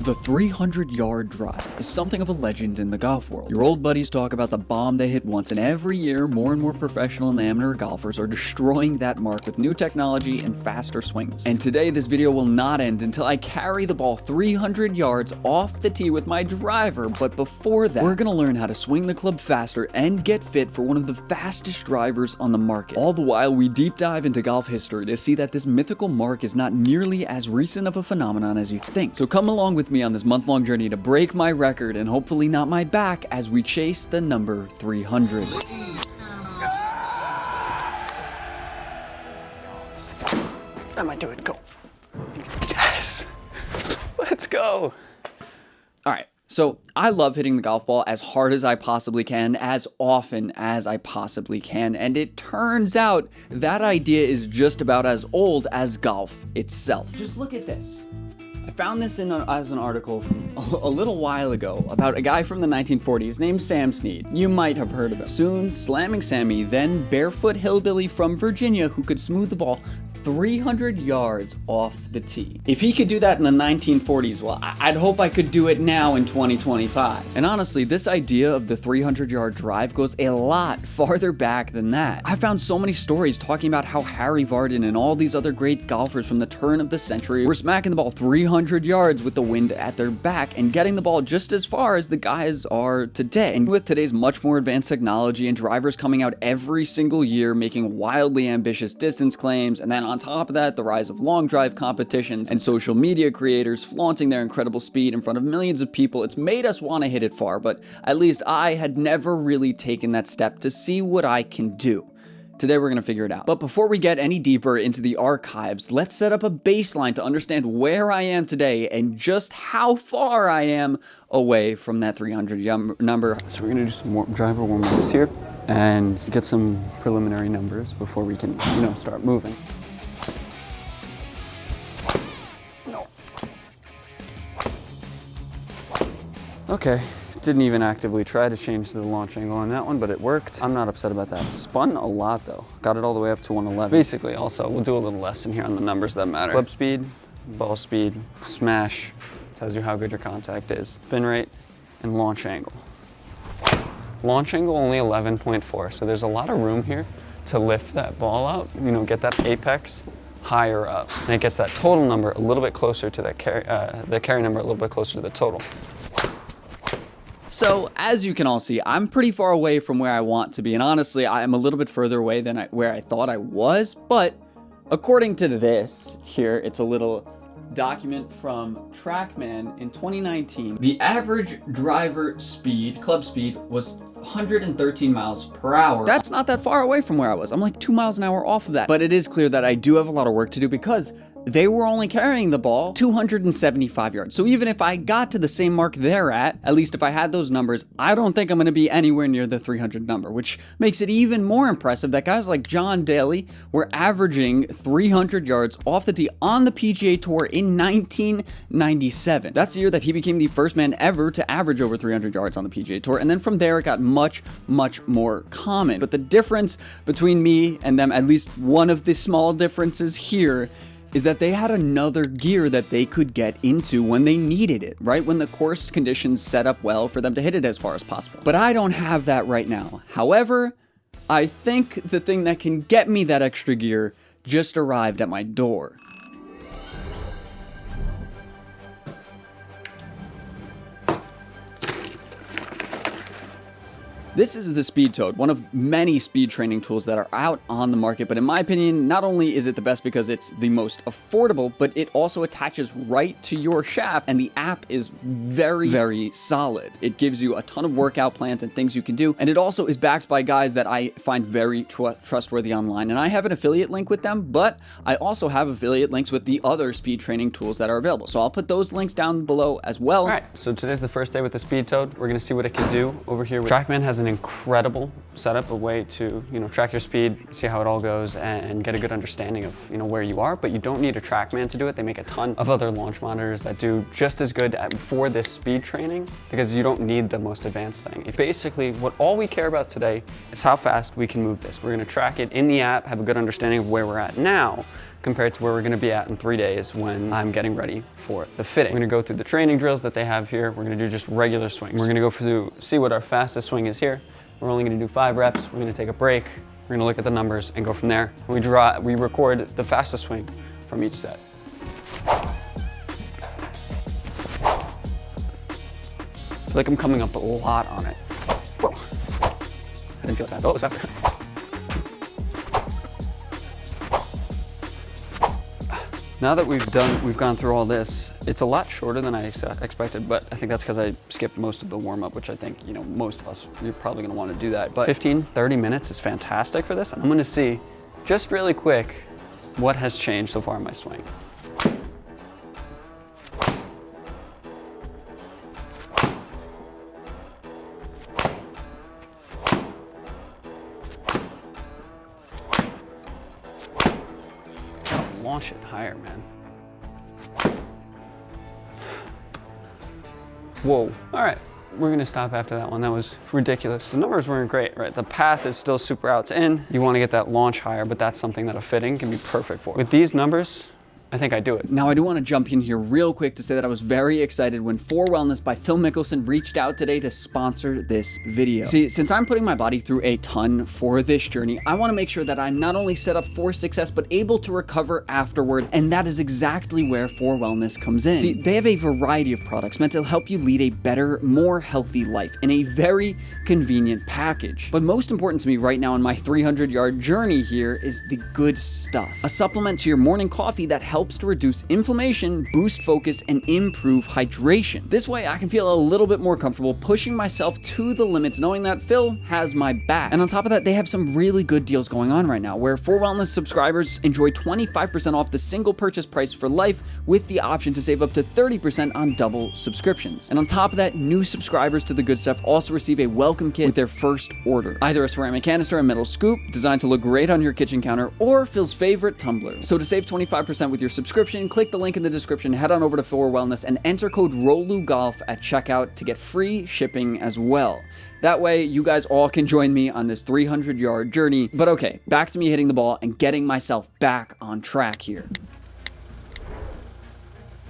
The 300-yard drive is something of a legend in the golf world. Your old buddies talk about the bomb they hit once, and every year more and more professional and amateur golfers are destroying that mark with new technology and faster swings. And today this video will not end until I carry the ball 300 yards off the tee with my driver, but before that, we're gonna learn how to swing the club faster and get fit for one of the fastest drivers on the market. All the while, we deep dive into golf history to see that this mythical mark is not nearly as recent of a phenomenon as you think. So come along with me on this month-long journey to break my record and hopefully not my back as we chase the number 300. I might do it. Go. Yes. Let's go. All right. So I love hitting the golf ball as hard as I possibly can, as often as I possibly can, and it turns out that idea is just about as old as golf itself. Just look at this. I found this as an article from a little while ago about a guy from the 1940s named Sam Snead. You might have heard of him. Soon, Slamming Sammy, then barefoot hillbilly from Virginia who could smooth the ball 300 yards off the tee. If he could do that in the 1940s, well, I'd hope I could do it now in 2025. And honestly, this idea of the 300-yard drive goes a lot farther back than that. I found so many stories talking about how Harry Vardon and all these other great golfers from the turn of the century were smacking the ball 300 yards with the wind at their back and getting the ball just as far as the guys are today. And with today's much more advanced technology and drivers coming out every single year making wildly ambitious distance claims, and then on top of that, the rise of long drive competitions and social media creators flaunting their incredible speed in front of millions of people, it's made us want to hit it far, but at least I had never really taken that step to see what I can do. Today we're gonna figure it out. But before we get any deeper into the archives, let's set up a baseline to understand where I am today and just how far I am away from that 300 number. So we're gonna do some driver warm-ups here and get some preliminary numbers before we can, start moving. Okay, didn't even actively try to change the launch angle on that one, but it worked. I'm not upset about that. Spun a lot though. Got it all the way up to 111. Basically, also, we'll do a little lesson here on the numbers that matter. Club speed, ball speed, smash, tells you how good your contact is. Spin rate, and launch angle. Launch angle only 11.4, so there's a lot of room here to lift that ball up, get that apex higher up. And it gets that total number a little bit closer to the carry number a little bit closer to the total. So, as you can all see, I'm pretty far away from where I want to be, and honestly, I'm a little bit further away than where I thought I was, but according to this here, it's a little document from TrackMan in 2019. The average driver speed, club speed, was 113 miles per hour. That's not that far away from where I was. I'm like 2 miles an hour off of that. But it is clear that I do have a lot of work to do because they were only carrying the ball 275 yards. So even if I got to the same mark they're at least if I had those numbers, I don't think I'm going to be anywhere near the 300 number, which makes it even more impressive that guys like John Daly were averaging 300 yards off the tee on the PGA Tour in 1997. That's the year that he became the first man ever to average over 300 yards on the PGA Tour. And then from there, it got much, much more common. But the difference between me and them, at least one of the small differences here, is that they had another gear that they could get into when they needed it, right? When the course conditions set up well for them to hit it as far as possible. But I don't have that right now. However, I think the thing that can get me that extra gear just arrived at my door. This is the SpeedToad, one of many speed training tools that are out on the market, but in my opinion, not only is it the best because it's the most affordable, but it also attaches right to your shaft, and the app is very, very solid. It gives you a ton of workout plans and things you can do, and it also is backed by guys that I find very trustworthy online, and I have an affiliate link with them, but I also have affiliate links with the other speed training tools that are available, so I'll put those links down below as well. All right, so today's the first day with the SpeedToad. We're gonna see what it can do over here. TrackMan has an incredible setup, a way to track your speed, see how it all goes, and get a good understanding of where you are. But you don't need a TrackMan to do it. They make a ton of other launch monitors that do just as good for this speed training because you don't need the most advanced thing. Basically, all we care about today is how fast we can move this. We're going to track it in the app, have a good understanding of where we're at now, compared to where we're gonna be at in 3 days when I'm getting ready for the fitting. We're gonna go through the training drills that they have here. We're gonna do just regular swings. We're gonna go through, see what our fastest swing is here. We're only gonna do 5 reps. We're gonna take a break. We're gonna look at the numbers and go from there. We record the fastest swing from each set. I feel like I'm coming up a lot on it. Whoa. I didn't feel as fast. Oh, it was fast. Now that we've gone through all this, it's a lot shorter than I expected, but I think that's because I skipped most of the warm-up, which I think, you know, most of us, you're probably gonna wanna do that. But 15, 30 minutes is fantastic for this. And I'm gonna see, just really quick, what has changed so far in my swing. Launch it higher, man. Whoa. All right, we're gonna stop after that one. That was ridiculous. The numbers weren't great, right? The path is still super out to in. You wanna get that launch higher, but that's something that a fitting can be perfect for. With these numbers, I think I do it. Now, I do want to jump in here real quick to say that I was very excited when 4Wellness by Phil Mickelson reached out today to sponsor this video. See, since I'm putting my body through a ton for this journey, I want to make sure that I'm not only set up for success, but able to recover afterward, and that is exactly where 4Wellness comes in. See, they have a variety of products meant to help you lead a better, more healthy life in a very convenient package. But most important to me right now in my 300-yard journey here is the good stuff. A supplement to your morning coffee that helps to reduce inflammation, boost focus, and improve hydration. This way, I can feel a little bit more comfortable pushing myself to the limits, knowing that Phil has my back. And on top of that, they have some really good deals going on right now, where 4Wellness subscribers enjoy 25% off the single purchase price for life, with the option to save up to 30% on double subscriptions. And on top of that, new subscribers to the good stuff also receive a welcome kit with their first order. Either a ceramic canister and metal scoop, designed to look great on your kitchen counter, or Phil's favorite tumbler. So to save 25% with your subscription, click the link in the description, head on over to 4Wellness and enter code ROLUGOLF at checkout to get free shipping as well. That way, you guys all can join me on this 300-yard journey. But okay, back to me hitting the ball and getting myself back on track here.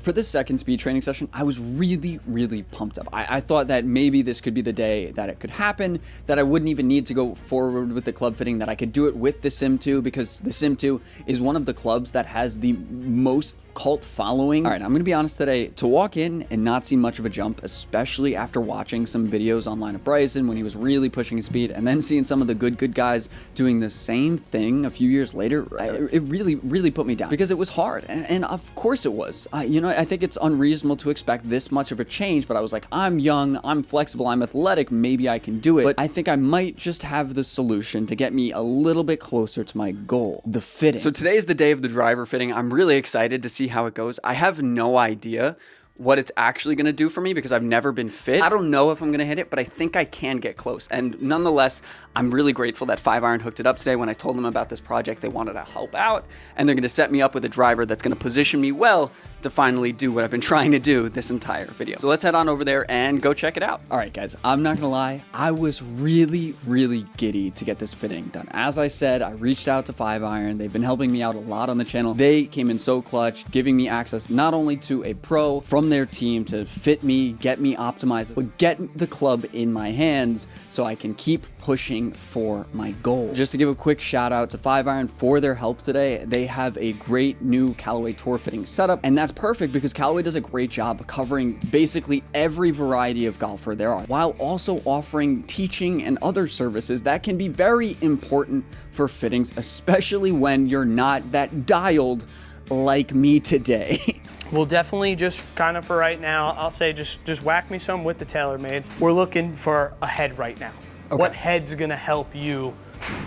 For this second speed training session, I was really pumped up. I thought that maybe this could be the day that it could happen, that I wouldn't even need to go forward with the club fitting, that I could do it with the Sim 2, because the Sim 2 is one of the clubs that has the most cult following. All right, I'm gonna be honest today, to walk in and not see much of a jump, especially after watching some videos online of Bryson when he was really pushing his speed, and then seeing some of the good guys doing the same thing a few years later, it really put me down, because it was hard, and of course it was. You know, I think it's unreasonable to expect this much of a change, but I was like, I'm young, I'm flexible, I'm athletic, maybe I can do it. But I think I might just have the solution to get me a little bit closer to my goal, the fitting. So today is the day of the driver fitting. I'm really excited to see how it goes. I have no idea what it's actually going to do for me because I've never been fit. I don't know if I'm going to hit it, but I think I can get close. And nonetheless, I'm really grateful that FiveIron hooked it up today. When I told them about this project, they wanted to help out, and they're going to set me up with a driver that's going to position me well to finally do what I've been trying to do this entire video. So let's head on over there and go check it out. All right, guys, I'm not gonna lie, I was really giddy to get this fitting done. As I said, I reached out to FiveIron. They've been helping me out a lot on the channel. They came in so clutch, giving me access not only to a pro from their team to fit me, get me optimized, but get the club in my hands so I can keep pushing for my goal. Just to give a quick shout out to FiveIron for their help today. They have a great new Callaway tour fitting setup, and that's perfect because Callaway does a great job covering basically every variety of golfer there are, while also offering teaching and other services that can be very important for fittings, especially when you're not that dialed like me today. We'll definitely just kind of for right now, I'll say just whack me some with the TaylorMade. We're looking for a head right now. Okay. What head's gonna help you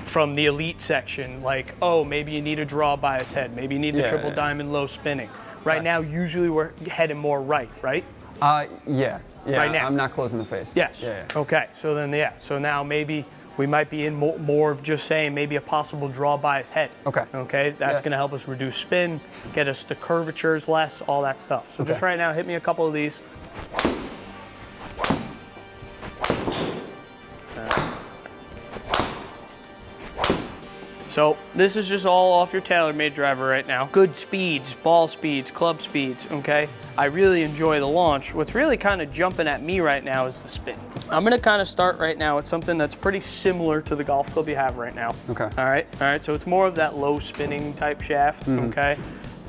from the elite section? Like, oh, maybe you need a draw bias head. Maybe you need the triple diamond low spinning. Right now, usually we're heading more right? Yeah. Right now. I'm not closing the face. Yes. Yeah. Okay, so then, so now maybe we might be in more of just saying maybe a possible draw bias head. Okay, that's gonna help us reduce spin, get us the curvatures less, all that stuff. So just right now, hit me a couple of these. So this is just all off your TaylorMade driver right now. Good speeds, ball speeds, club speeds, okay? I really enjoy the launch. What's really kind of jumping at me right now is the spin. I'm gonna kind of start right now with something that's pretty similar to the golf club you have right now. Okay. All right, so it's more of that low spinning type shaft, okay?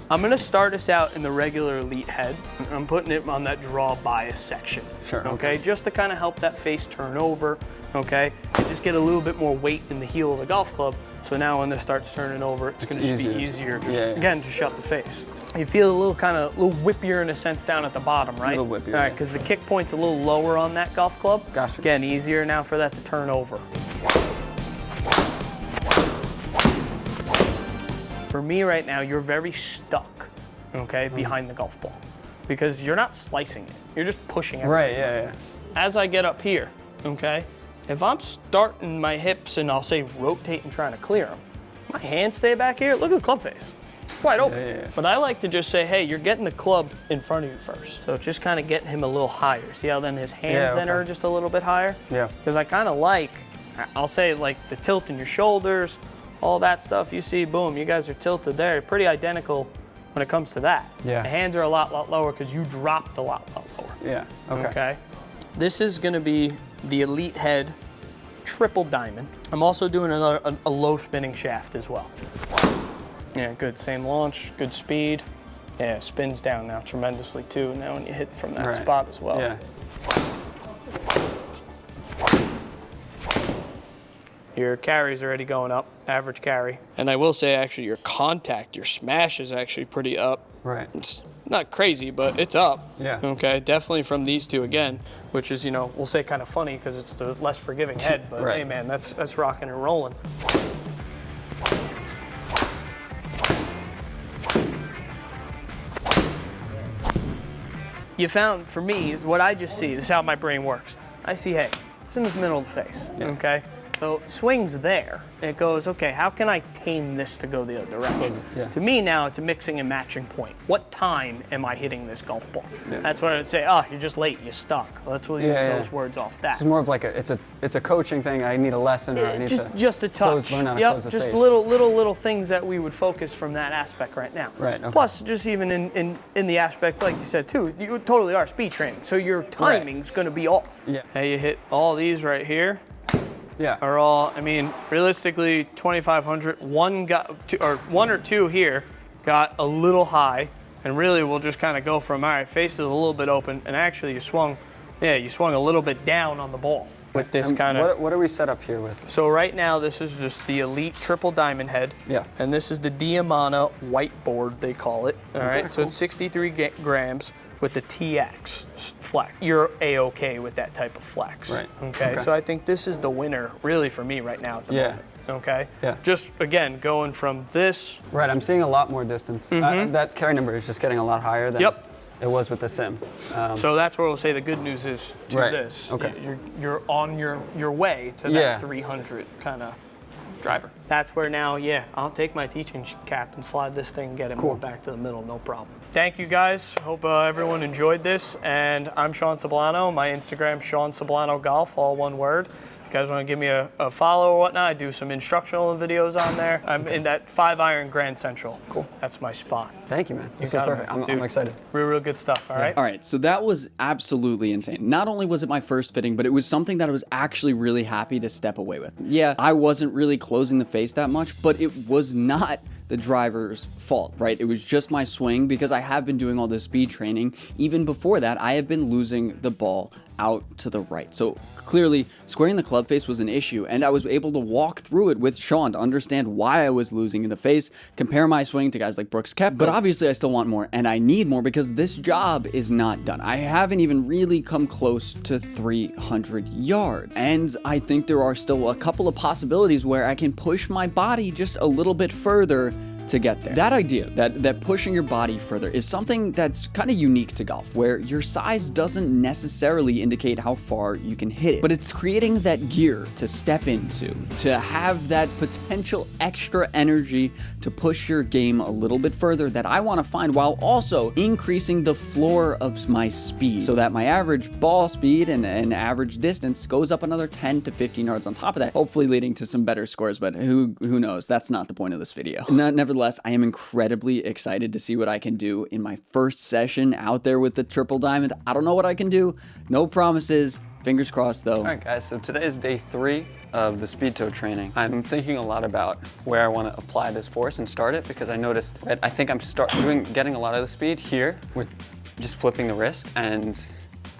I'm gonna start us out in the regular elite head. I'm putting it on that draw bias section. Sure, Okay, just to kind of help that face turn over, okay? And just get a little bit more weight in the heel of the golf club. So now when this starts turning over, it's gonna just be easier, again, to shut the face. You feel a little little whippier in a sense down at the bottom, right? A little whippier. All right, because the kick point's a little lower on that golf club. Gotcha. Again, easier now for that to turn over. For me right now, you're very stuck, okay, behind the golf ball. Because you're not slicing it, you're just pushing it. Right, yeah. As I get up here, okay, if I'm starting my hips and I'll say rotate and trying to clear them, my hands stay back here, look at the club face. Wide open. Yeah. But I like to just say, hey, you're getting the club in front of you first. So it's just kind of getting him a little higher. See how then his hands then are just a little bit higher? Yeah. Because I kind of like, I'll say like the tilt in your shoulders, all that stuff you see, boom, you guys are tilted there. Pretty identical when it comes to that. Yeah. The hands are a lot lower because you dropped a lot lower. Yeah, okay. This is gonna be the Elite Head triple diamond. I'm also doing a low spinning shaft as well. Yeah, good, same launch, good speed. Yeah, spins down now tremendously too, now when you hit from that spot as well. Yeah. Your carry's already going up, average carry. And I will say actually your contact, your smash is actually pretty up. Right. It's not crazy, but it's up. Yeah. Okay, definitely from these two again, which is, you know, we'll say kind of funny because it's the less forgiving head, but hey man, that's rocking and rolling. You found, for me, what I just see, this is how my brain works. I see, hey, it's in the middle of the face, okay? So swing's there. It goes, okay, how can I tame this to go the other direction? Yeah. To me now, it's a mixing and matching point. What time am I hitting this golf ball? Yeah. That's what I would say, oh, you're just late, you're stuck. Let's use those words off that. It's more of like it's a coaching thing. I need a lesson, or I need just a touch. learn how to close the just face. little things that we would focus from that aspect right now. Right, okay. Plus, just even in the aspect, like you said too, you totally are speed training, so your timing's going to be off. Yeah. Hey, you hit all these right here. Yeah. Are all, I mean, realistically, 2,500. One or two here got a little high, and really we'll just kind of go from, all right, face is a little bit open, and actually you swung a little bit down on the ball with this kind of. What are we set up here with? So right now, this is just the Elite Triple Diamond Head. Yeah. And this is the Diamana whiteboard, they call it. All right, so it's 63 grams with the TX flex. You're A-okay with that type of flex. Right. Okay, so I think this is the winner, really, for me right now at the moment. Okay? Yeah. Just, again, going from this. Right, I'm seeing a lot more distance. That carry number is just getting a lot higher than it was with the sim. So that's where we'll say the good news is to this. Okay. You're on your way to that 300 kind of driver. That's where now, I'll take my teaching cap and slide this thing and get it more back to the middle, no problem. Thank you guys. Hope everyone enjoyed this. And I'm Sean Ceblano. My Instagram, Sean Ceblano Golf, all one word. If you guys want to give me a follow or whatnot, I do some instructional videos on there. I'm in that FiveIron Grand Central. Cool. That's my spot. Thank you, man. This was perfect. I'm excited. Real good stuff, all right? All right, so that was absolutely insane. Not only was it my first fitting, but it was something that I was actually really happy to step away with. Yeah, I wasn't really closing the face that much, but it was not the driver's fault, right? It was just my swing because I have been doing all this speed training. Even before that, I have been losing the ball out to the right. So clearly, squaring the club face was an issue, and I was able to walk through it with Sean to understand why I was losing in the face, compare my swing to guys like Brooks Koepka. But obviously, I still want more, and I need more because this job is not done. I haven't even really come close to 300 yards, and I think there are still a couple of possibilities where I can push my body just a little bit further to get there. That idea, that pushing your body further, is something that's kind of unique to golf, where your size doesn't necessarily indicate how far you can hit it, but it's creating that gear to step into, to have that potential extra energy to push your game a little bit further that I want to find, while also increasing the floor of my speed so that my average ball speed and average distance goes up another 10 to 15 yards on top of that, hopefully leading to some better scores, but who knows? That's not the point of this video. Nevertheless, I am incredibly excited to see what I can do in my first session out there with the triple diamond. I don't know what I can do. No promises. Fingers crossed though. All right guys, so today is day 3 of the SpeedToad training. I'm thinking a lot about where I want to apply this force and start it, because I noticed that I think I'm getting a lot of the speed here with just flipping the wrist, and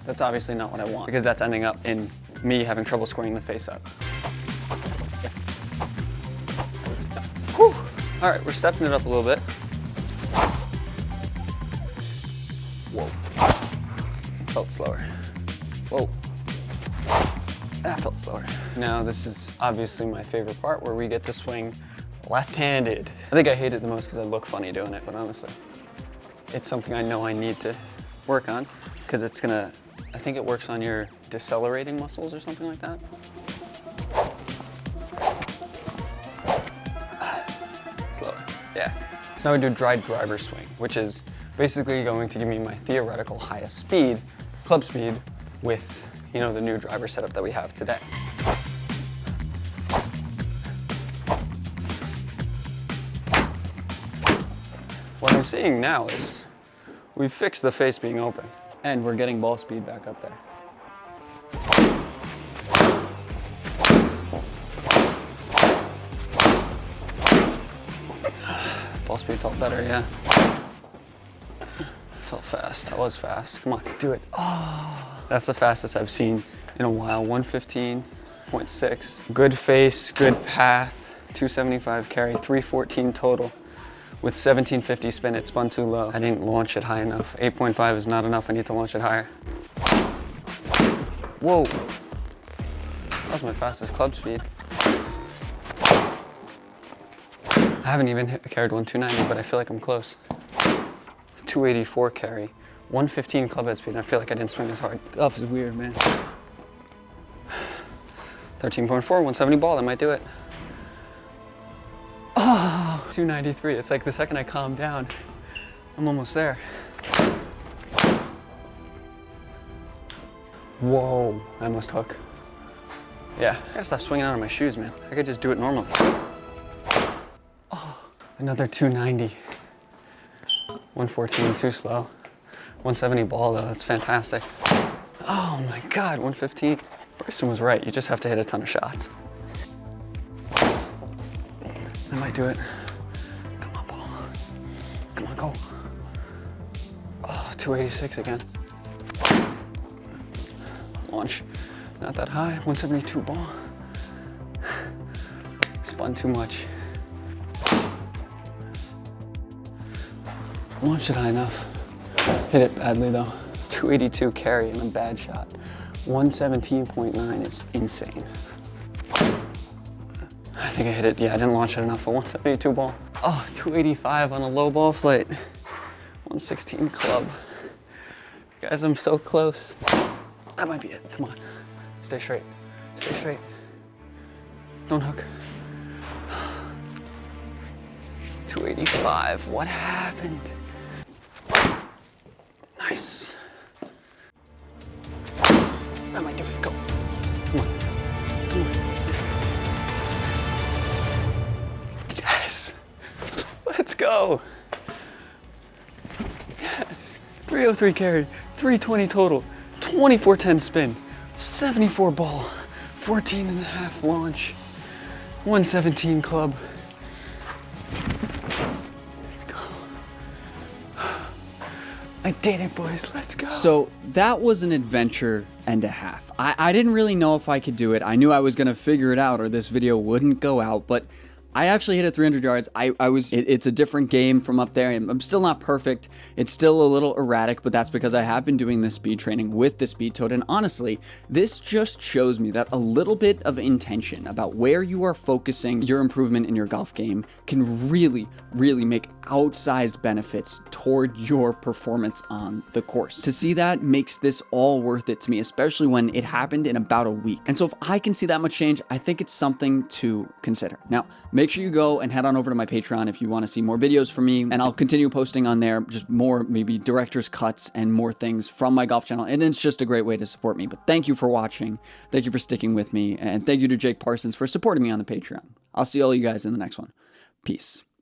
that's obviously not what I want, because that's ending up in me having trouble squaring the face up. Whew. All right, we're stepping it up a little bit. Whoa. Felt slower. Whoa. That felt slower. Now this is obviously my favorite part, where we get to swing left-handed. I think I hate it the most because I look funny doing it, but honestly, it's something I know I need to work on, because it's gonna, I think it works on your decelerating muscles or something like that. Slower, yeah. So now we do dry driver swing, which is basically going to give me my theoretical highest speed, club speed, with, you know, the new driver setup that we have today. What I'm seeing now is we've fixed the face being open, and we're getting ball speed back up there. Ball speed felt better, yeah. Felt fast. That was fast. Come on, do it. Oh, that's the fastest I've seen in a while. 115.6. Good face, good path. 275 carry, 314 total. With 1750 spin, it spun too low. I didn't launch it high enough. 8.5 is not enough. I need to launch it higher. Whoa. That was my fastest club speed. I haven't even carried one 290, but I feel like I'm close. 284 carry, 115 club head speed, and I feel like I didn't swing as hard. Golf is weird, man. 13.4, 170 ball, that might do it. Oh, 293, it's like the second I calm down, I'm almost there. Whoa, I almost hook. Yeah, I gotta stop swinging out of my shoes, man. I could just do it normally. Oh, another 290. 114, too slow. 170 ball though, that's fantastic. Oh my God, 115. Bryson was right, you just have to hit a ton of shots. That might do it. Come on, ball. Come on, go. Oh, 286 again. Launch, not that high, 172 ball. Spun too much. Launched it high enough. Hit it badly though. 282 carry and a bad shot. 117.9 is insane. I think I hit it, yeah, I didn't launch it enough, but 172 ball. Oh, 285 on a low ball flight. 116 club. Guys, I'm so close. That might be it, come on. Stay straight, stay straight. Don't hook. 285, what happened? Nice. That might do it, go. Come on, come on. Yes, let's go. Yes, 303 carry, 320 total, 2410 spin, 74 ball, 14 and a half launch, 117 club. I did it, boys, let's go. So that was an adventure and a half. I didn't really know if I could do it. I knew I was gonna figure it out or this video wouldn't go out, but I actually hit it 300 yards. It's a different game from up there. I'm still not perfect. It's still a little erratic, but that's because I have been doing this speed training with the SpeedToad. And honestly, this just shows me that a little bit of intention about where you are focusing your improvement in your golf game can really, really make outsized benefits toward your performance on the course. To see that makes this all worth it to me, especially when it happened in about a week. And so if I can see that much change, I think it's something to consider. Now, make sure you go and head on over to my Patreon if you want to see more videos from me, and I'll continue posting on there just more maybe director's cuts and more things from my golf channel, and it's just a great way to support me. But thank you for watching, thank you for sticking with me, and thank you to Jake Parsons for supporting me on the Patreon. I'll see all you guys in the next one. Peace.